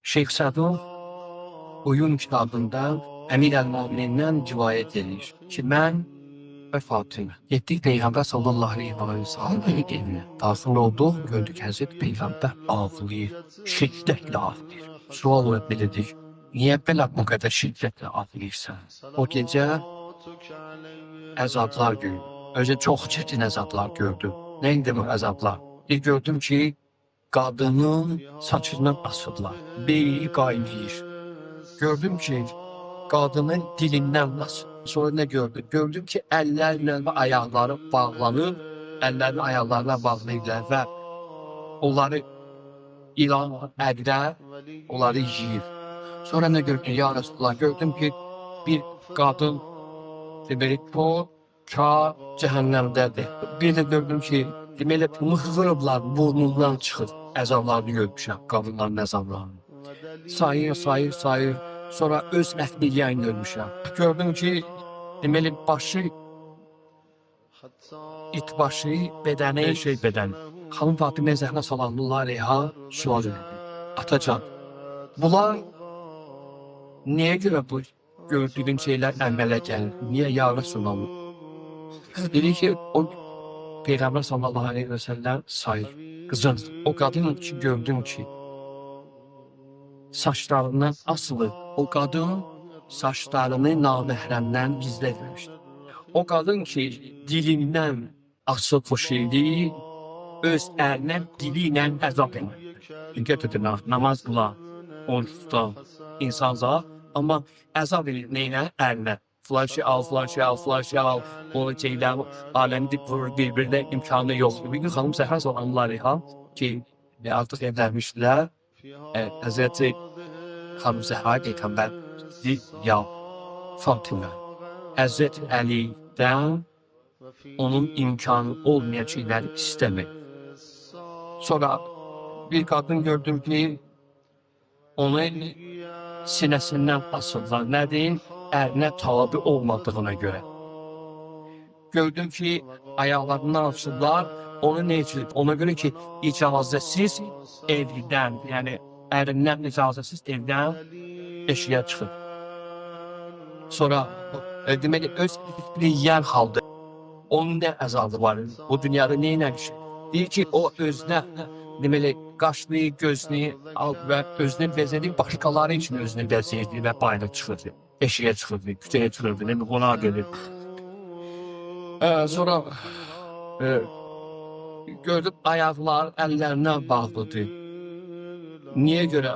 Şeyx Sədum oyun kitabında Əmir Əl-Möminindən rivayət edir ki, mən və Fatimə getdik Peyğəmbər sallallahu aleyhi və səlləmin evinə. Daxil olduq, gördük Həzrət Peyğəmbər ağlayır, şiddətlə ağlayır. Sual olub bilirdik, niyə belə bu qədər şiddətlə ağlayırsan? O gecə əzablar gördüm. Özü çox çətin əzablar gördüm. Nə idi bu əzablar? Bir gördüm ki, qadının saçından asırlar, beyni qaynayır. Gördüm ki, qadının dilindən asır. Sonra nə gördüm? Gördüm ki, əllərlə və ayaqları bağlanıb, əllərini ayaqlarına bağlayırlar və onları ilan, əqrə, onları yiyir. Sonra nə gördüm? Ya Resulullah, gördüm ki, bir qadın deməli, o, kar cəhənnəmdədir. Bir də gördüm ki, deməli, mıxırıblar, burnundan çıxır. Əzablarını görmüşəm, qadınların əzablarını. Sayır. Sonra öz əhdiliyəni görmüşəm. Gördüm ki, deməli, başı, it başı, bədəni, bədəni. Xanım Fatimə Zəhra sallallahu aleyha sual edir. Atacan, bunlar niyə görə bu gördüyün şeylər əmələ gəlir? Niyə ya Resulallah? Dedi ki, o Peyğəmbər sallallahu aleyhi və səlləm sayır. Qızım, o qadın ki, gördüm ki, saçlarından asılı. O qadın saçlarını naməhrəmdən gizlətməmişdi. O qadın ki, dilindən asıl bu şeydi, öz ərinə dili ilə əzab edir. Diqqət edin, namaz qılar, oruç tutar, insan zar, amma əzab edir neyinə? Ərinə. Filan şey al, onu şeylər, aləmi vurur bir-birinə imkanı yoxdur. Bir gün xanım Zəhra sallallahu aleyha ki, artıq evlənmişdilər, Həzrəti xanım Zəhra Peyğəmbər deyir, ya Fatimə, Həzrət Əlidən onun imkanı olmayan şeyləri istəmək. Sonra bir qadın gördüm ki, onu sinəsindən asırlar. Nədir? Ərinə tabi olmadığına görə. Gördüm ki, ayaqlarından açırlar, onu nə üçün? Ona görə ki, icazəsiz evdən, yəni ərindən icazəsiz evdən eşiyə çıxır. Sonra, deməli, öz yiyən halda, onun nə əzabı var? Bu dünyada nə eləmişir? Deyir ki, o özünə, deməli, qaşını, gözünü və özünü bəzədir, başqaları üçün özünü bəzəyirdi və bayına çıxırdı. Eşiyə çıxırdı, küçəyə çıxırdı, qonağa gedir. Sonra gördüm ayaqlar əllərindən bağlıdır. Niyə görə?